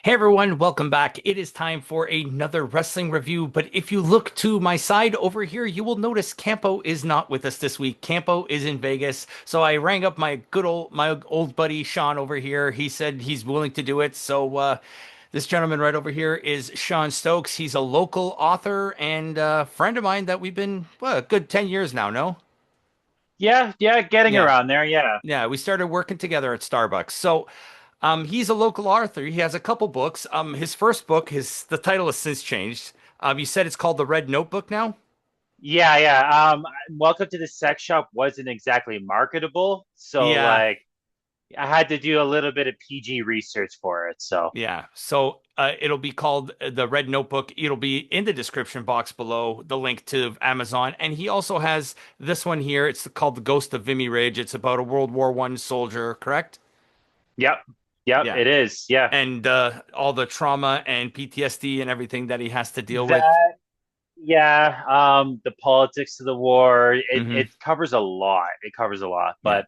Hey everyone, welcome back. It is time for another wrestling review. But if you look to my side over here, you will notice Campo is not with us this week. Campo is in Vegas. So I rang up my old buddy Sean over here. He said he's willing to do it. So this gentleman right over here is Sean Stokes. He's a local author and friend of mine that we've been, well, a good 10 years now, no? Yeah, getting Yeah. around there. Yeah. Yeah, we started working together at Starbucks. So he's a local author. He has a couple books. His first book, the title has since changed. You said it's called The Red Notebook now? Yeah. Welcome to the Sex Shop wasn't exactly marketable, so Yeah, I had to do a little bit of PG research for it. So yeah. So it'll be called The Red Notebook. It'll be in the description box below, the link to Amazon. And he also has this one here. It's called The Ghost of Vimy Ridge. It's about a World War One soldier, correct? yep, yep, Yeah. it is. Yeah, And all the trauma and PTSD and everything that he has to deal with. that. Yeah. The politics of the war. It Hmm. it covers a lot. It covers a lot. Yeah.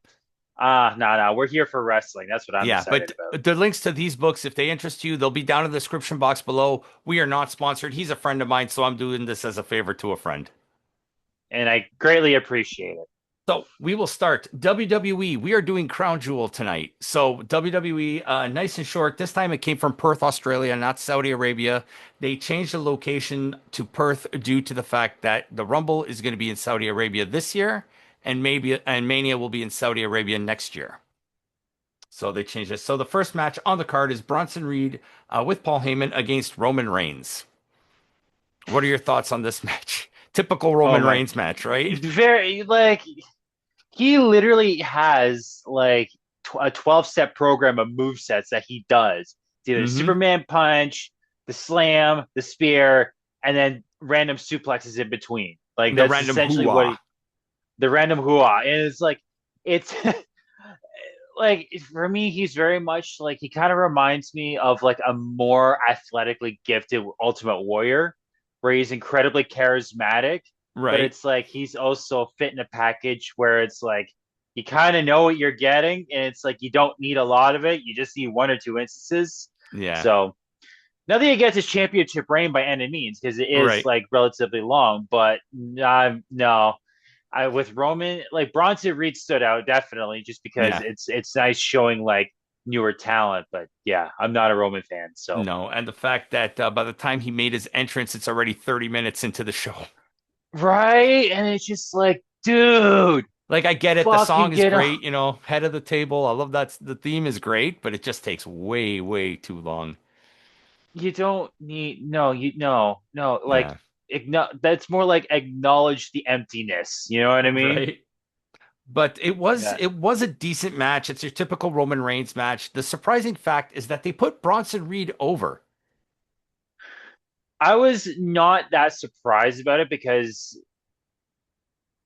But no, we're here for wrestling. That's what I'm Yeah, excited but about. the links to these books, if they interest you, they'll be down in the description box below. We are not sponsored. He's a friend of mine, so I'm doing this as a favor to a friend. And I greatly appreciate it. So we will start WWE. We are doing Crown Jewel tonight. So WWE, nice and short. This time it came from Perth, Australia, not Saudi Arabia. They changed the location to Perth due to the fact that the Rumble is going to be in Saudi Arabia this year, and Mania will be in Saudi Arabia next year. So they changed it. So the first match on the card is Bronson Reed with Paul Heyman against Roman Reigns. What are your thoughts on this match? Typical Oh Roman my, Reigns match, right? very he literally has a 12-step program of move sets that he does. It's either the Hmm. Superman punch, the slam, the spear, and then random suplexes in between. Like The that's random essentially what hoo-ah. he the random hooah. And it's like for me, he's very much like he kind of reminds me of like a more athletically gifted Ultimate Warrior, where he's incredibly charismatic, but Right. it's like he's also fit in a package where it's like you kind of know what you're getting, and it's like you don't need a lot of it. You just need one or two instances. Yeah. So nothing against his championship reign by any means, because it is Right. like relatively long, but no, I with Roman, like Bronson Reed stood out definitely just because Yeah. it's nice showing like newer talent. But yeah, I'm not a Roman fan, so No. And the fact that by the time he made his entrance, it's already 30 minutes into the show. right. And it's just like, dude, Like, I get it. The fucking song is get on. great, head of the table. I love that. The theme is great, but it just takes way, way too long. You don't need no, you no like Yeah. that's more like acknowledge the emptiness. You know what I mean? Right. But it was Yeah. it was a decent match. It's your typical Roman Reigns match. The surprising fact is that they put Bronson Reed over. I was not that surprised about it because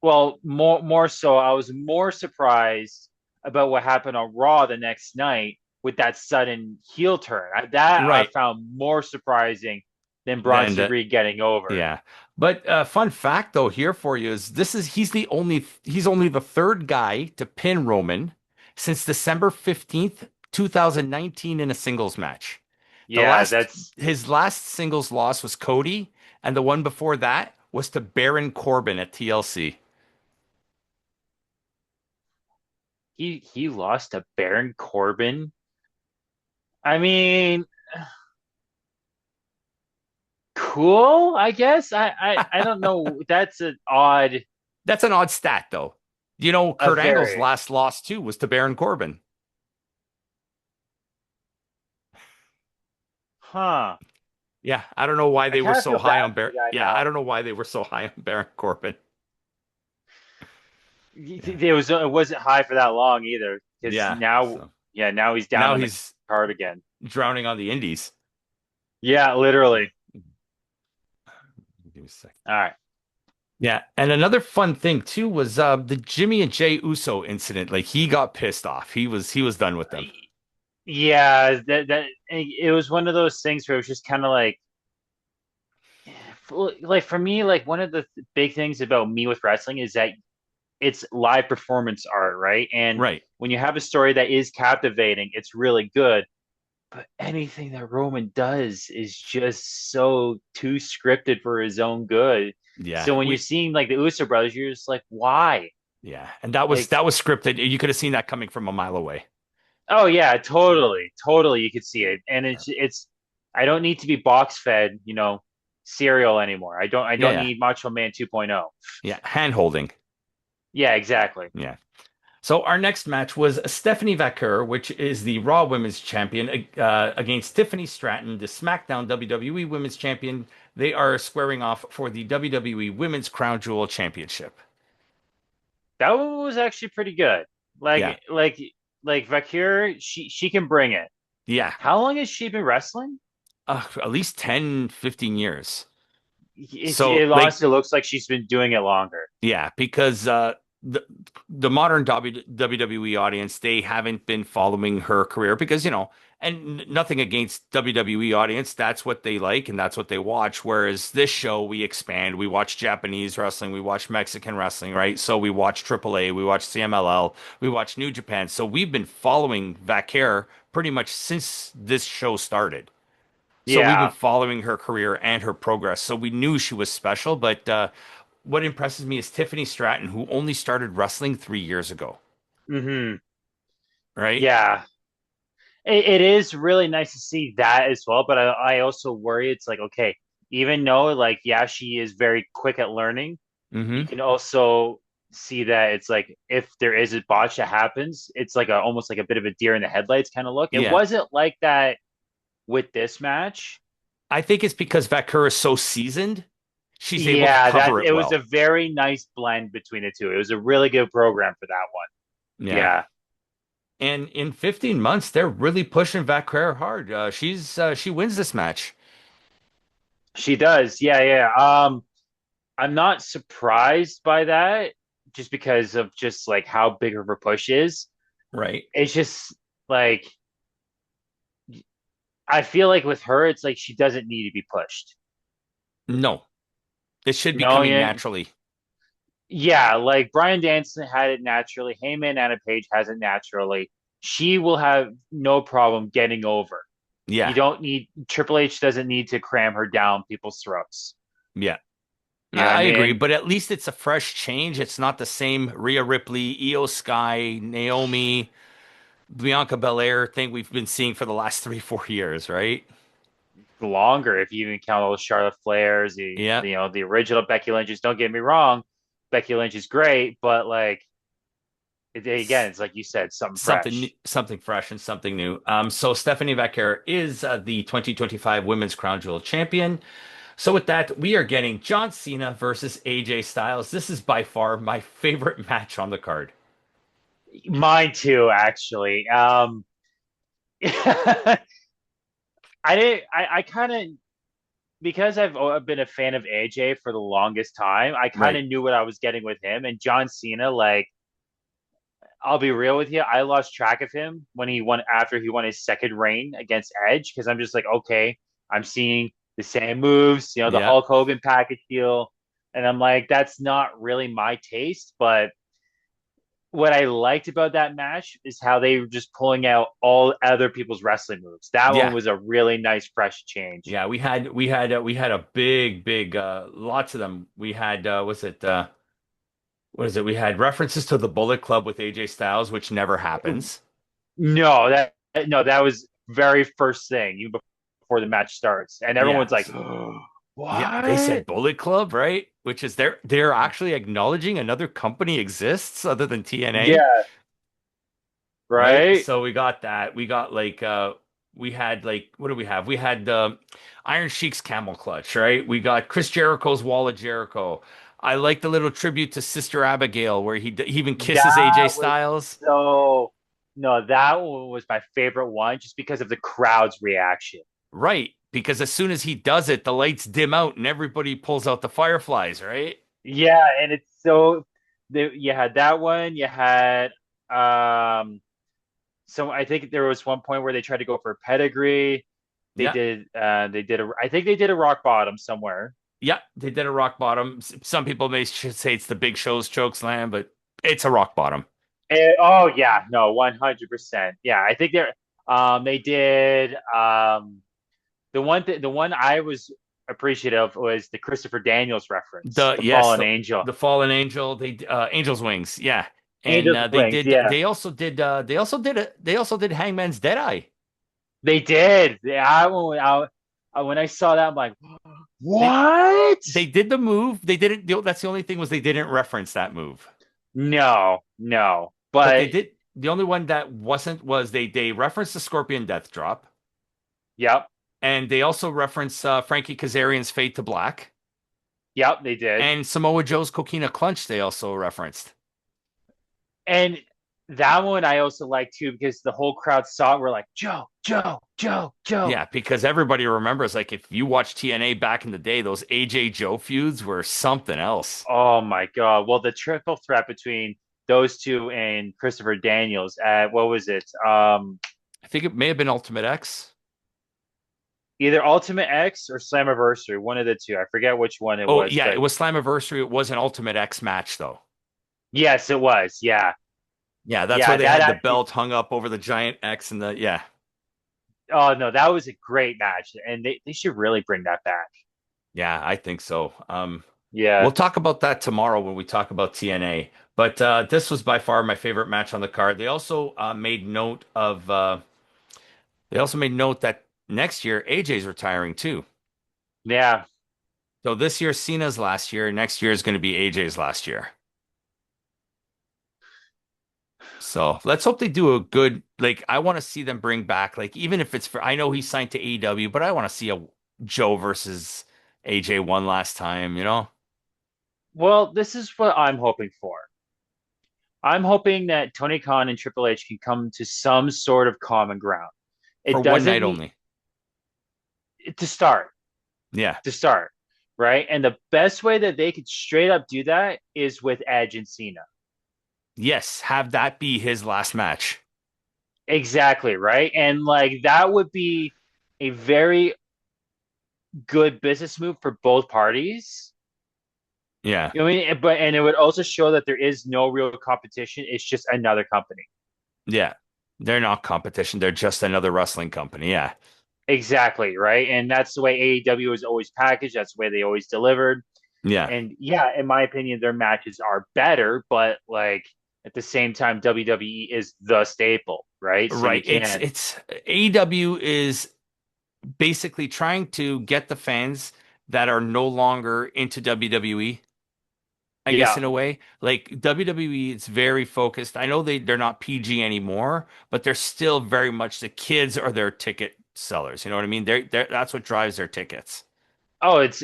well, more so, I was more surprised about what happened on Raw the next night with that sudden heel turn. That I Right. found more surprising than Then Bronson Reed getting over. yeah. But fun fact though here for you is he's only the third guy to pin Roman since December 15th, 2019 in a singles match. The Yeah, last that's his last singles loss was Cody, and the one before that was to Baron Corbin at TLC. he lost to Baron Corbin. I mean, cool, I guess. I don't know. That's an odd, That's an odd stat though. a Kurt Angle's very, last loss too was to Baron Corbin. huh. Yeah, I don't know why I they were kind of so feel high bad on for the Baron. guy Yeah, I now. don't know why they were so high on Baron Corbin. Yeah. It wasn't high for that long either because Yeah. now, So yeah, now he's down now on the he's card again. drowning on the Indies. Yeah, literally. Give me a sec. All right. Yeah, and another fun thing too was the Jimmy and Jay Uso incident. Like he got pissed off. He was done with them. Yeah, that it was one of those things where it was just kind of like for me, like one of the big things about me with wrestling is that it's live performance art, right? And Right. when you have a story that is captivating, it's really good. but anything that Roman does is just so too scripted for his own good. Yeah, So when you're we seeing like the Uso brothers, you're just like, why? yeah, and that was Like, that was scripted. You could have seen that coming from a mile away. oh yeah, totally, totally, you could see it, and it's. I don't need to be box fed, cereal anymore. I Yeah, don't yeah, need Macho Man 2.0. yeah. Hand holding. Yeah, exactly. Yeah. So our next match was Stephanie Vaquer, which is the Raw Women's Champion, against Tiffany Stratton, the SmackDown WWE Women's Champion. They are squaring off for the WWE Women's Crown Jewel Championship. That one was actually pretty good. Yeah, Like Vakir, she can bring it. yeah. How long has she been wrestling? At least 10, 15 years. It So like honestly looks like she's been doing it longer. yeah, because the the modern WWE audience, they haven't been following her career because, and nothing against WWE audience, that's what they like and that's what they watch. Whereas this show, we expand, we watch Japanese wrestling, we watch Mexican wrestling, right? So we watch AAA, we watch CMLL, we watch New Japan. So we've been following Vaquer pretty much since this show started. So we've been Yeah. following her career and her progress. So we knew she was special, but what impresses me is Tiffany Stratton, who only started wrestling 3 years ago, Hmm. right? Yeah. It is really nice to see that as well, but I also worry it's like, okay, even though like, yeah, she is very quick at learning, you Hmm. can also see that it's like if there is a botch that happens, it's like almost like a bit of a deer in the headlights kind of look. It Yeah. wasn't like that with this match. I think it's because Vaquer is so seasoned, she's able to Yeah, that cover it it was a well. very nice blend between the two. It was a really good program for that one. Yeah. Yeah, And in 15 months, they're really pushing Vaquer hard. She wins this match, she does. Yeah, yeah. I'm not surprised by that just because of just like how big of her push is. right? It's just like I feel like with her, it's like she doesn't need to be pushed. No, it should be No, coming yeah, naturally. yeah. Like Brian Danson had it naturally. Heyman Anna Page has it naturally. She will have no problem getting over. You Yeah. don't need Triple H doesn't need to cram her down people's throats. Yeah. You know what I I agree, mean? but at least it's a fresh change. It's not the same Rhea Ripley, Io Sky, Naomi, Bianca Belair thing we've been seeing for the last 3, 4 years, right? Longer if you even count all the Charlotte Flairs, Yeah. the original Becky Lynch's. Don't get me wrong, Becky Lynch is great, but like again, S- it's like you said, something Something fresh. something fresh and something new. So Stephanie Vaquer is the 2025 Women's Crown Jewel champion. So with that, we are getting John Cena versus AJ Styles. This is by far my favorite match on the card. Mine too, actually. I didn't. I kind of because I've been a fan of AJ for the longest time. I kind Right. of knew what I was getting with him and John Cena. Like I'll be real with you. I lost track of him when he won after he won his second reign against Edge because I'm just like, okay, I'm seeing the same moves, the Yeah. Hulk Hogan package deal. And I'm like, that's not really my taste. But what I liked about that match is how they were just pulling out all other people's wrestling moves. That one Yeah. was a really nice, fresh change. Yeah, we had a big lots of them. We had was it what is it? We had references to the Bullet Club with AJ Styles, which never happens. No, that was very first thing, even before the match starts, and Yeah. everyone's like, Yeah, they said "What?" Bullet Club, right? Which is they're actually acknowledging another company exists other than TNA, Yeah, right? right. So we got that. We got like we had like what do we have? We had Iron Sheik's camel clutch, right? We got Chris Jericho's Wall of Jericho. I like the little tribute to Sister Abigail where he even kisses AJ That was Styles. so. No, that one was my favorite one, just because of the crowd's reaction. Right, because as soon as he does it, the lights dim out and everybody pulls out the fireflies, right? Yeah, and it's so. You had that one. You had um. So I think there was one point where they tried to go for a pedigree. They Yeah. did. They did a. I think they did a rock bottom somewhere. Yeah, they did a rock bottom. Some people may say it's the Big Show's choke slam, but it's a rock bottom. Oh yeah, no, 100%. Yeah, I think they're. They did the one I was appreciative was the Christopher Daniels reference, The the yes, fallen angel, the fallen angel, they Angel's Wings, yeah. And Angel's Wings. Yeah, they also did Hangman's Deadeye. they did. Yeah, when I saw that, I'm like, They what? they did the move. They didn't. That's the only thing was they didn't reference that move. No, no. But they But did. The only one that wasn't was they referenced the Scorpion Death Drop, yep, and they also referenced Frankie Kazarian's Fade to Black, yep, they did. and Samoa Joe's Coquina Clutch. They also referenced. And that one I also like too because the whole crowd saw it. We're like, Joe, Joe, Joe, Joe. Yeah, because everybody remembers, like, if you watch TNA back in the day, those AJ Joe feuds were something else. Oh my God. Well, the triple threat between those two and Christopher Daniels at what was it? I think it may have been Ultimate X. Either Ultimate X or Slammiversary, one of the two. I forget which one it Oh, was, yeah, it but was Slammiversary. It was an Ultimate X match, though. yes, it was. Yeah. Yeah, that's where Yeah, they that had the actually, belt hung up over the giant X and the, yeah. oh no, that was a great match. And they should really bring that back. Yeah, I think so. We'll Yeah. talk about that tomorrow when we talk about TNA. But this was by far my favorite match on the card. They also made note that next year AJ's retiring too. Yeah. So this year Cena's last year, next year is going to be AJ's last year. So let's hope they do a good, like, I want to see them bring back, like, even if it's for, I know he signed to AEW, but I want to see a Joe versus AJ one last time, you know, Well, this is what I'm hoping for. I'm hoping that Tony Khan and Triple H can come to some sort of common ground. for It one doesn't night need only. to start, Yeah. to start, right? And the best way that they could straight up do that is with Edge and Cena. Yes. Have that be his last match. Exactly, right? And like that would be a very good business move for both parties. Yeah. You know what I mean? But and it would also show that there is no real competition. It's just another company. Yeah. They're not competition. They're just another wrestling company. Yeah. Exactly, right? And that's the way AEW is always packaged. That's the way they always delivered. Yeah. And yeah, in my opinion, their matches are better, but like at the same time, WWE is the staple, right? So you Right. can't. It's AEW is basically trying to get the fans that are no longer into WWE, I guess Yeah. in a way. Like WWE is very focused. I know they're not PG anymore, but they're still very much the kids are their ticket sellers. You know what I mean? They're that's what drives their tickets. Oh, it's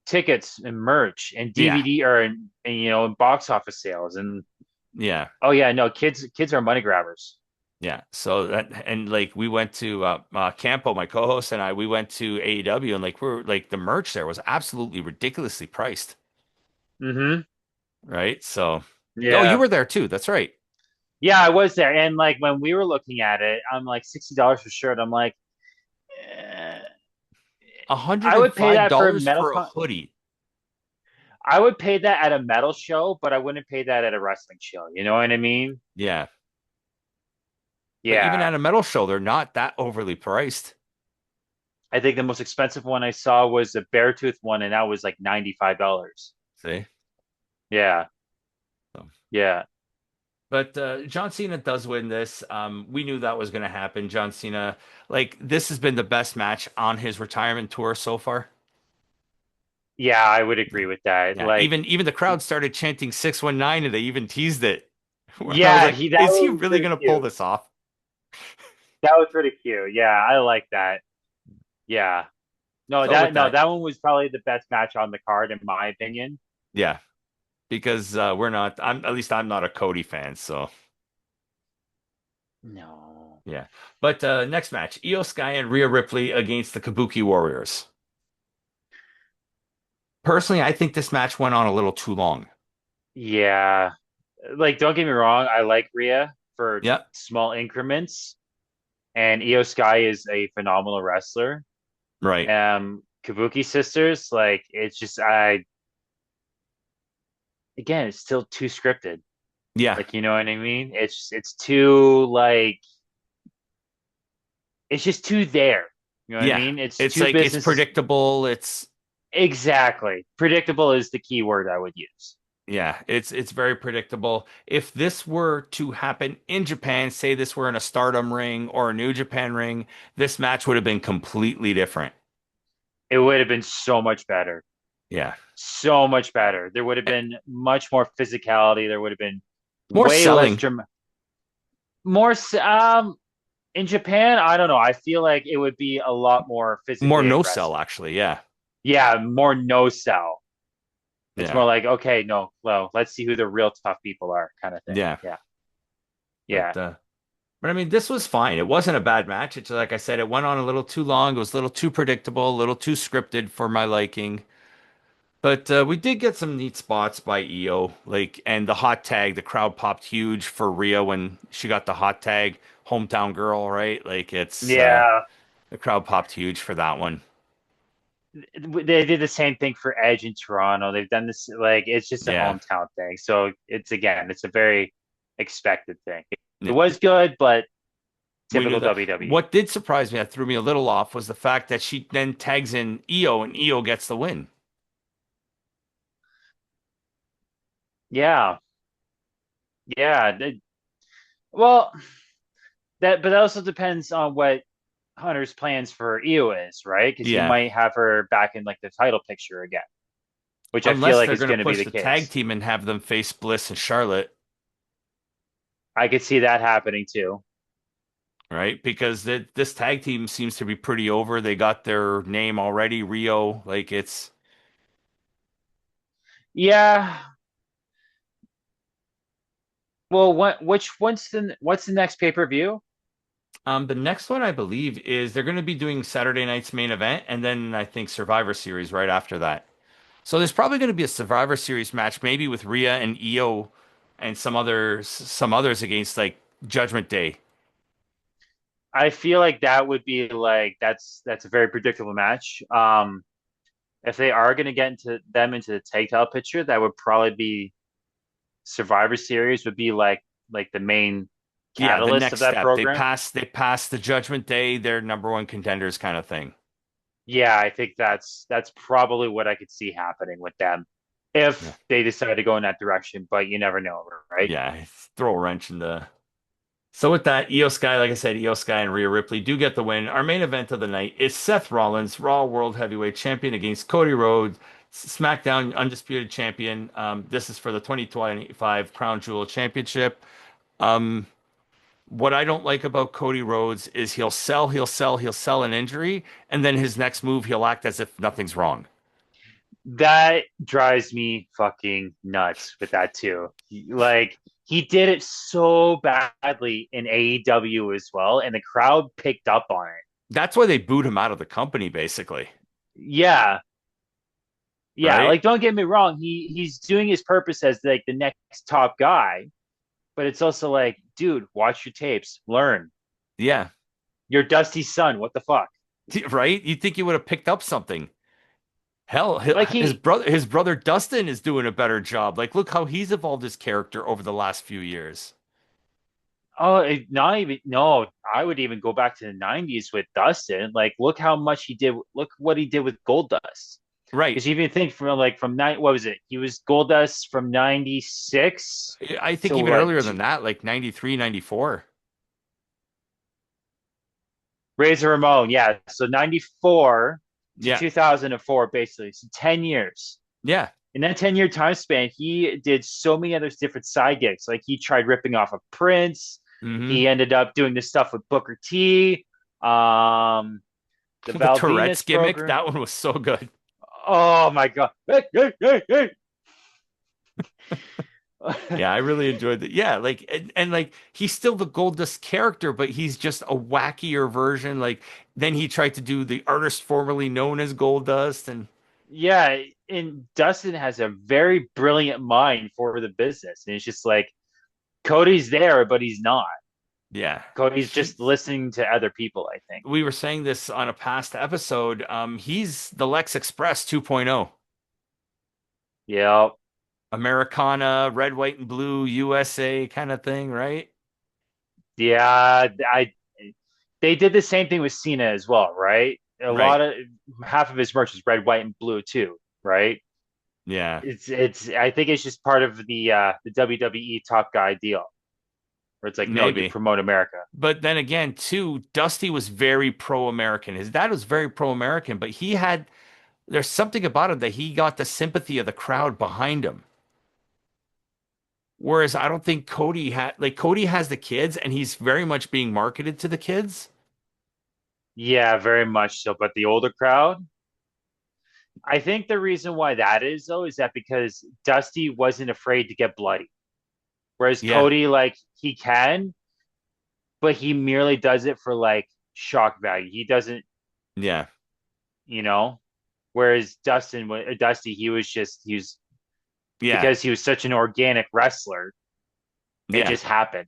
tickets and merch and Yeah. DVD or and you know and box office sales and Yeah. oh yeah, no kids are money grabbers. Yeah. So that and like we went to Campo, my co-host and I, we went to AEW and like we're like the merch there was absolutely ridiculously priced. Mm-hmm. Right. So oh, you Yeah. were there too. That's right. Yeah, I was there, and like when we were looking at it, I'm like $60 for shirt. I'm like, eh, $105 I would pay that for a for a hoodie. I would pay that at a metal show, but I wouldn't pay that at a wrestling show. You know what I mean? Yeah. But even Yeah. at a metal show, they're not that overly priced. I think the most expensive one I saw was the Beartooth one, and that was like $95. See? Yeah. So. Yeah. But John Cena does win this. We knew that was going to happen. John Cena, like this has been the best match on his retirement tour so far. Yeah, I would agree Yeah. with that. Yeah. Like, Even the crowd started chanting 619 and they even teased it. Where I was yeah, like, he that is he was really pretty going to pull cute. this off? That was pretty cute. Yeah, I like that. Yeah. So with No, that, that one was probably the best match on the card in my opinion. yeah, because we're not, I'm at least I'm not a Cody fan. So No. yeah. But next match, Io Sky and Rhea Ripley against the Kabuki Warriors. Personally, I think this match went on a little too long. Yeah. Like, don't get me wrong, I like Rhea for Yeah, small increments, and Io Sky is a phenomenal wrestler. right. Kabuki sisters, like it's just I again, it's still too scripted. Yeah, Like, you know what I mean? It's too like it's just too there. You know what I Yeah. mean? It's It's too like it's business. predictable. It's Exactly. Predictable is the key word I would use. yeah, it's very predictable. If this were to happen in Japan, say this were in a Stardom ring or a New Japan ring, this match would have been completely different. It would have been so much better. Yeah. So much better. There would have been much more physicality. There would have been More way less selling, drama. More in Japan, I don't know. I feel like it would be a lot more more physically no aggressive. sell actually. Yeah. Yeah, more no sell. It's Yeah. more like, okay, no, well, let's see who the real tough people are, kind of thing. Yeah. Yeah. But Yeah. uh but I mean this was fine. It wasn't a bad match. It's like I said, it went on a little too long. It was a little too predictable, a little too scripted for my liking. But we did get some neat spots by EO, like and the hot tag. The crowd popped huge for Rhea when she got the hot tag, hometown girl, right? Like it's Yeah. the crowd popped huge for that one. They did the same thing for Edge in Toronto. They've done this, like, it's just a Yeah, hometown thing. So it's, again, it's a very expected thing. It yeah. was good, but We knew typical that. WWE. What did surprise me, that threw me a little off, was the fact that she then tags in EO and EO gets the win. Yeah. Yeah. Well, but that also depends on what Hunter's plans for Io is, right? Because he Yeah, might have her back in like the title picture again, which I feel unless like they're is going to going to be push the the tag case. team and have them face Bliss and Charlotte, I could see that happening too. right? Because this tag team seems to be pretty over. They got their name already, Rio. Like it's Yeah. Well, what's the next pay-per-view? the next one I believe is they're going to be doing Saturday night's main event and then I think Survivor Series right after that. So there's probably going to be a Survivor Series match, maybe with Rhea and Io and some others against like Judgment Day. I feel like that would be like that's a very predictable match. If they are going to get into the tag title picture, that would probably be Survivor Series would be like the main Yeah, the catalyst of next that step. They program. pass they pass the Judgment Day, they're number one contenders kind of thing. Yeah, I think that's probably what I could see happening with them Yeah. if they decide to go in that direction, but you never know, right? Yeah, throw a wrench in the So with that, Io Sky, like I said, Io Sky and Rhea Ripley do get the win. Our main event of the night is Seth Rollins, Raw World Heavyweight Champion against Cody Rhodes, SmackDown Undisputed Champion. This is for the 2025 Crown Jewel Championship. Um, what I don't like about Cody Rhodes is he'll sell an injury, and then his next move he'll act as if nothing's wrong. That drives me fucking nuts with that too. Like he did it so badly in AEW as well, and the crowd picked up on it. That's why they booed him out of the company, basically, Yeah, yeah. right? Like don't get me wrong, he's doing his purpose as like the next top guy, but it's also like, dude, watch your tapes, learn. Yeah, You're Dusty's son. What the fuck? right? You'd think he would have picked up something. Hell, Like his brother Dustin is doing a better job. Like, look how he's evolved his character over the last few years. not even no. I would even go back to the '90s with Dustin. Like, look how much he did. Look what he did with Goldust. Right. Because you even think from nine, what was it? He was Goldust from '96 I think to even what? earlier than that, like 93, 94. Razor Ramon, yeah. So '94 to Yeah. 2004, basically. So 10 years. Yeah. In that 10-year time span, he did so many other different side gigs. Like he tried ripping off of Prince. Hmm. He ended up doing this stuff with Booker T. Um, the The Val Tourette's Venus gimmick, program. that one was so good. Oh my god! Hey, hey, hey, hey. Yeah, I really enjoyed that. Yeah, like and like he's still the Goldust character, but he's just a wackier version. Like then he tried to do the artist formerly known as Goldust, and Yeah, and Dustin has a very brilliant mind for the business, and it's just like Cody's there, but he's not. yeah, Cody's just he's listening to other people, I think. we were saying this on a past episode. He's the Lex Express 2.0. Yeah, Americana, red, white, and blue, USA kind of thing, right? yeah. I they did the same thing with Cena as well, right? A Right. lot of half of his merch is red, white, and blue too, right? Yeah. It's I think it's just part of the WWE top guy deal, where it's like, no, you Maybe. promote America. But then again, too, Dusty was very pro-American. His dad was very pro-American, but there's something about him that he got the sympathy of the crowd behind him. Whereas I don't think Cody has the kids and he's very much being marketed to the kids. Yeah, very much so. But the older crowd, I think the reason why that is though is that because Dusty wasn't afraid to get bloody, whereas Yeah. Cody, like he can, but he merely does it for like shock value. He doesn't, Yeah. you know. Whereas Dusty, he was Yeah. because he was such an organic wrestler, it Yeah. just happened.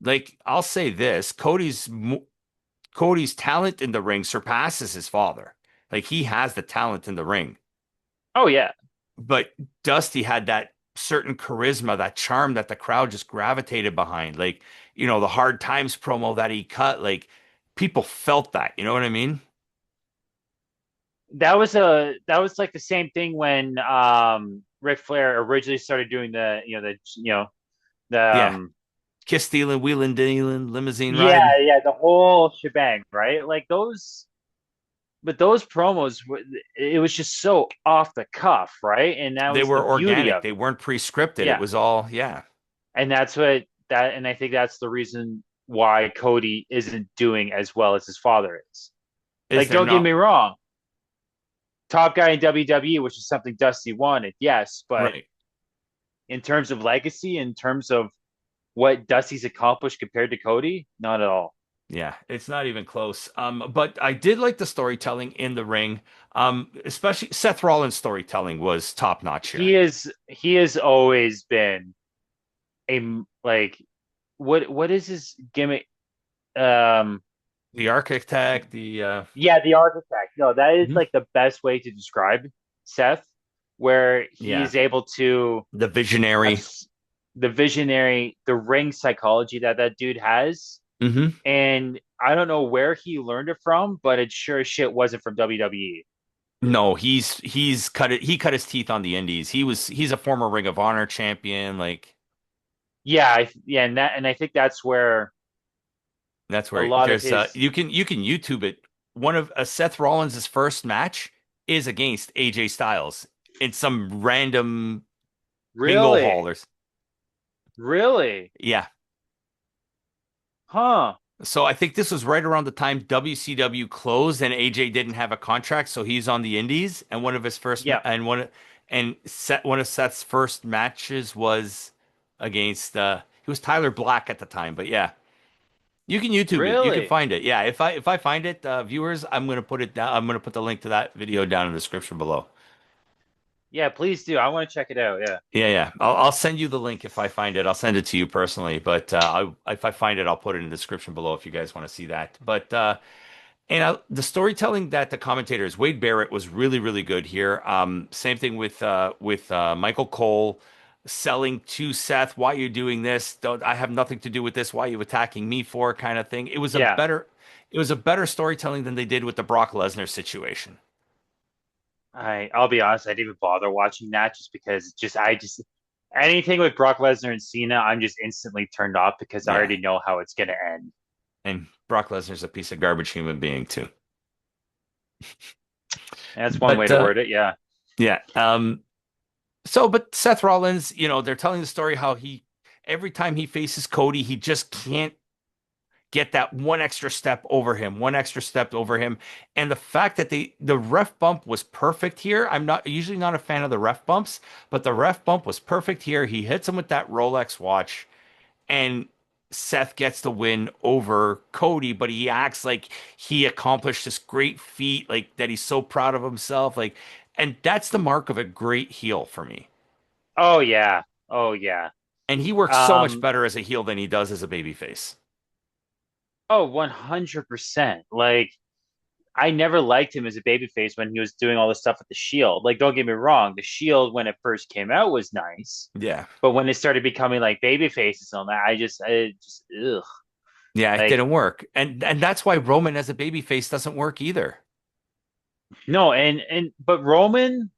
Like I'll say this, Cody's talent in the ring surpasses his father. Like he has the talent in the ring. Oh yeah, But Dusty had that certain charisma, that charm that the crowd just gravitated behind. Like, the hard times promo that he cut, like people felt that, you know what I mean? that was like the same thing when Ric Flair originally started doing the Yeah. Kiss stealing, wheeling, dealing, limousine yeah, riding. yeah, the whole shebang, right? Like those promos, it was just so off the cuff, right? And that They was were the beauty organic. of They it. weren't pre-scripted. It Yeah. was all, yeah. And and I think that's the reason why Cody isn't doing as well as his father is. Is Like, there don't get not me wrong, top guy in WWE, which is something Dusty wanted, yes, but right? in terms of legacy, in terms of what Dusty's accomplished compared to Cody, not at all. Yeah, it's not even close. But I did like the storytelling in the ring. Especially Seth Rollins' storytelling was top notch here. He has always been a like what is his gimmick? Um, The architect, the yeah, the architect. No, that is mhm. like the best way to describe Seth, where he Yeah, is able to the have visionary. the visionary, the ring psychology that that dude has. Hmm. And I don't know where he learned it from, but it sure as shit wasn't from WWE. No, he's cut it. He cut his teeth on the indies. He's a former Ring of Honor champion. Like Yeah, yeah, and I think that's where that's a where lot of there's his you can YouTube it. One of Seth Rollins' first match is against AJ Styles in some random bingo hall really, or really, yeah. huh? So I think this was right around the time WCW closed and AJ didn't have a contract, so he's on the Indies. And one of his first Yeah, one of Seth's first matches was against he was Tyler Black at the time. But yeah, you can YouTube it. You can really. find it. Yeah, if I find it, viewers, I'm gonna put it down. I'm gonna put the link to that video down in the description below. Yeah, please do. I want to check it out. Yeah. Yeah, yeah. I'll send you the link if I find it. I'll send it to you personally, but if I find it, I'll put it in the description below if you guys want to see that. But the storytelling that the commentators, Wade Barrett was really, really good here. Same thing with Michael Cole selling to Seth, why are you doing this? Don't I have nothing to do with this? Why are you attacking me for kind of thing? Yeah. It was a better storytelling than they did with the Brock Lesnar situation. I'll be honest, I didn't even bother watching that just because I just anything with Brock Lesnar and Cena, I'm just instantly turned off because I Yeah. already know how it's gonna end. And Brock Lesnar's a piece of garbage human being too. And that's one way But to word it. Yeah. yeah. But Seth Rollins, they're telling the story how every time he faces Cody, he just can't get that one extra step over him. And the fact that the ref bump was perfect here. I'm not usually not a fan of the ref bumps, but the ref bump was perfect here. He hits him with that Rolex watch, and Seth gets the win over Cody, but he acts like he accomplished this great feat, like that he's so proud of himself. And that's the mark of a great heel for me. Oh yeah. Oh yeah. And he works so much Um, better as a heel than he does as a babyface. oh, 100%. Like I never liked him as a babyface when he was doing all this stuff with the Shield. Like, don't get me wrong, the Shield when it first came out was nice, Yeah. but when it started becoming like baby faces and all that, I just ugh. Yeah, it Like, didn't work. And that's why Roman as a babyface doesn't work either. no, and but Roman,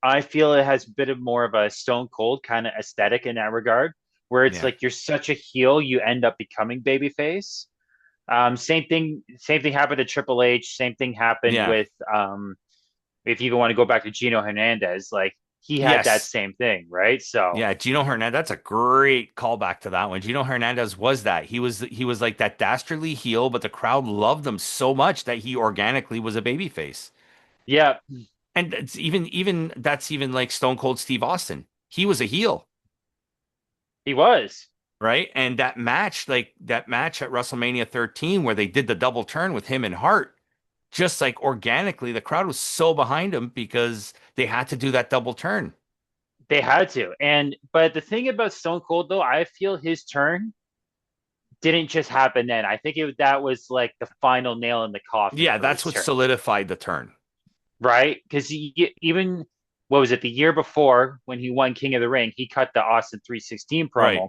I feel it has a bit of more of a Stone Cold kind of aesthetic in that regard, where it's Yeah. like you're such a heel, you end up becoming babyface. Same thing happened to Triple H. Same thing happened Yeah. with if you even want to go back to Gino Hernandez, like he had that Yes. same thing, right? So Yeah, Gino Hernandez, that's a great callback to that one. Gino Hernandez was that. He was like that dastardly heel, but the crowd loved him so much that he organically was a babyface. yeah, And it's even that's even like Stone Cold Steve Austin. He was a heel, he was. right? And that match at WrestleMania 13 where they did the double turn with him and Hart, just like organically, the crowd was so behind him because they had to do that double turn. They had to. And but the thing about Stone Cold though, I feel his turn didn't just happen then. I think that was like the final nail in the coffin Yeah, for that's his what turn, solidified the turn. right? Because even what was it the year before when he won King of the Ring, he cut the Austin 316 Right, promo.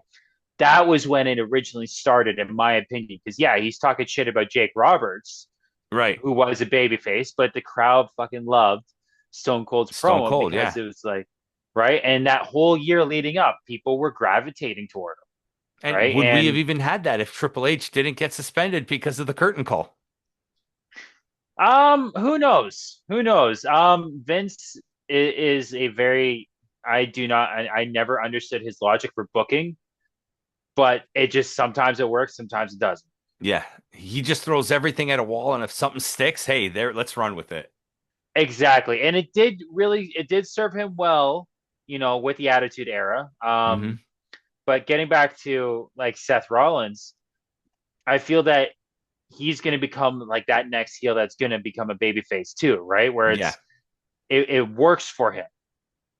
That was when it originally started, in my opinion. Because yeah, he's talking shit about Jake Roberts, right. who was a babyface, but the crowd fucking loved Stone Cold's Stone promo Cold, because yeah. it was like, right? And that whole year leading up, people were gravitating toward him, And right? would we have And even had that if Triple H didn't get suspended because of the curtain call? who knows? Who knows? Vince is a very I never understood his logic for booking, but it just sometimes it works, sometimes it doesn't. Yeah, he just throws everything at a wall, and if something sticks, hey, there, let's run with it. Exactly. And it did serve him well, with the Attitude Era. Hmm. But getting back to like Seth Rollins, I feel that he's going to become like that next heel that's going to become a babyface too, right? Where Yeah, it works for him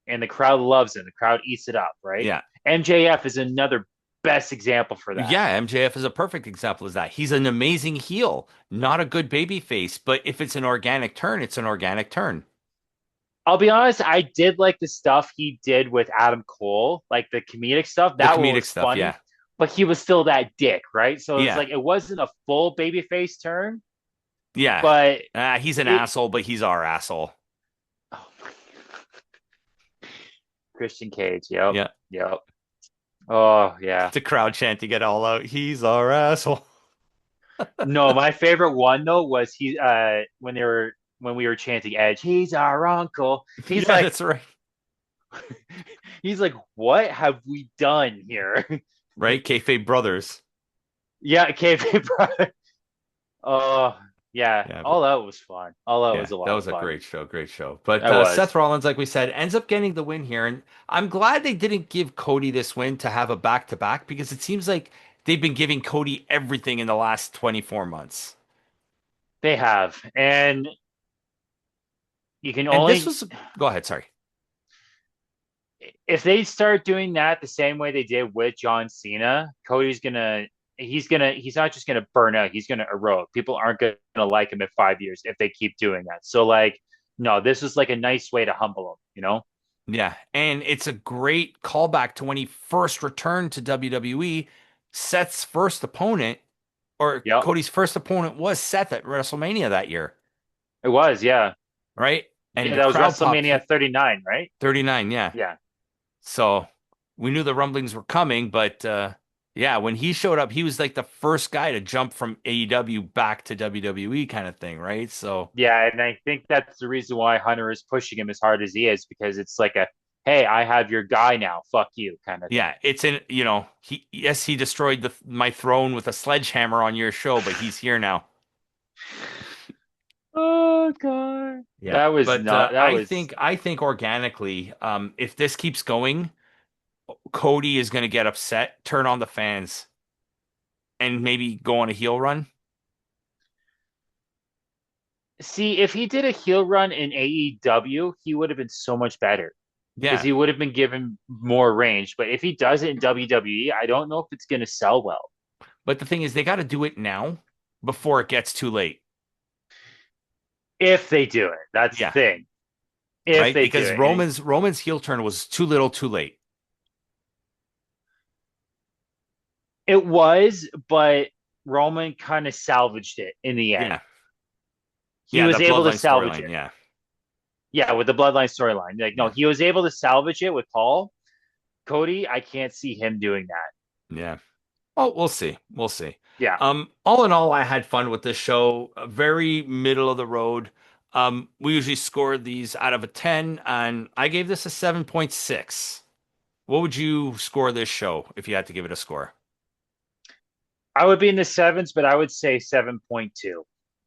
and the crowd loves him. The crowd eats it up, right? yeah, MJF is another best example for that. yeah. MJF is a perfect example of that. He's an amazing heel, not a good baby face, but if it's an organic turn, it's an organic turn. I'll be honest, I did like the stuff he did with Adam Cole, like the comedic stuff. The That one comedic was stuff, funny, yeah, but he was still that dick, right? So it was yeah, like it wasn't a full babyface turn, yeah. but He's an it. asshole, but he's our asshole. Oh, Christian Cage, yep, Yeah, yep. Oh yeah. the crowd chanting it all out. He's our asshole. No, my favorite one though was he when we were chanting Edge, he's our uncle. He's Yeah, like that's right. he's like, what have we done here? Right, kayfabe brothers. Yeah, kayfabe brother. Oh yeah, Yeah, all out was fun. All out yeah, was a that lot of was a fun. great show, great show. But That was. Seth Rollins, like we said, ends up getting the win here, and I'm glad they didn't give Cody this win to have a back-to-back because it seems like they've been giving Cody everything in the last 24 months. They have. And you can And this only was, go ahead, sorry. if they start doing that the same way they did with John Cena, he's not just gonna burn out, he's gonna erode. People aren't gonna like him in 5 years if they keep doing that. So like, no, this was like a nice way to humble him. Yeah, and it's a great callback to when he first returned to WWE. Seth's first opponent, or Yep. Cody's first opponent, was Seth at WrestleMania that year, It was, yeah. right? And Yeah, the that was crowd popped WrestleMania 39, right? 39, yeah. Yeah. So we knew the rumblings were coming, but yeah, when he showed up, he was like the first guy to jump from AEW back to WWE kind of thing, right? So Yeah, and I think that's the reason why Hunter is pushing him as hard as he is, because it's like a, hey, I have your guy now, fuck you kind of thing. yeah, it's in, he, yes, he destroyed my throne with a sledgehammer on your show, but he's here now. Oh god. Yeah. That was But not that was I think organically, if this keeps going, Cody is going to get upset, turn on the fans, and maybe go on a heel run. see if he did a heel run in AEW, he would have been so much better because Yeah. he would have been given more range. But if he does it in WWE, I don't know if it's gonna sell well. But the thing is, they got to do it now before it gets too late. If they do it, that's the Yeah. thing. If Right? they do Because it. And Roman's heel turn was too little, too late. it was, but Roman kind of salvaged it in the end. Yeah. He Yeah, was the able to bloodline salvage storyline. it. Yeah. Yeah, with the bloodline storyline. Like, no, Yeah. he was able to salvage it with Paul. Cody, I can't see him doing that. Yeah. Oh, we'll see. We'll see. Yeah. All in all, I had fun with this show. Very middle of the road. We usually score these out of a 10, and I gave this a 7.6. What would you score this show if you had to give it a score? I would be in the sevens, but I would say 7.2.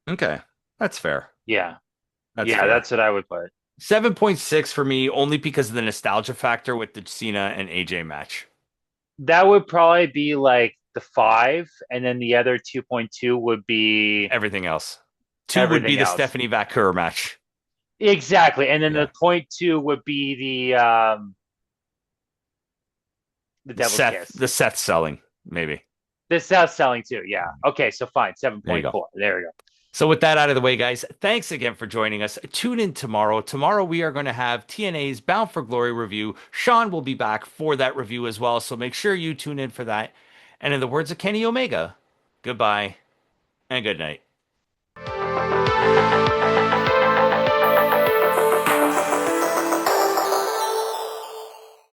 Okay, that's fair. Yeah. That's Yeah, fair. that's what I would put. 7.6 for me, only because of the nostalgia factor with the Cena and AJ match. That would probably be like the five, and then the other 2.2 would be Everything else. Two would be everything the else. Stephanie Vaquer match. Exactly. And then Yeah. the point two would be the Devil's Seth, Kiss. the Seth selling, maybe. This sounds selling too. Yeah. Okay, so fine. There you go. 7.4. There we go. So with that out of the way, guys, thanks again for joining us. Tune in tomorrow. Tomorrow we are going to have TNA's Bound for Glory review. Sean will be back for that review as well, so make sure you tune in for that. And in the words of Kenny Omega, goodbye and good night.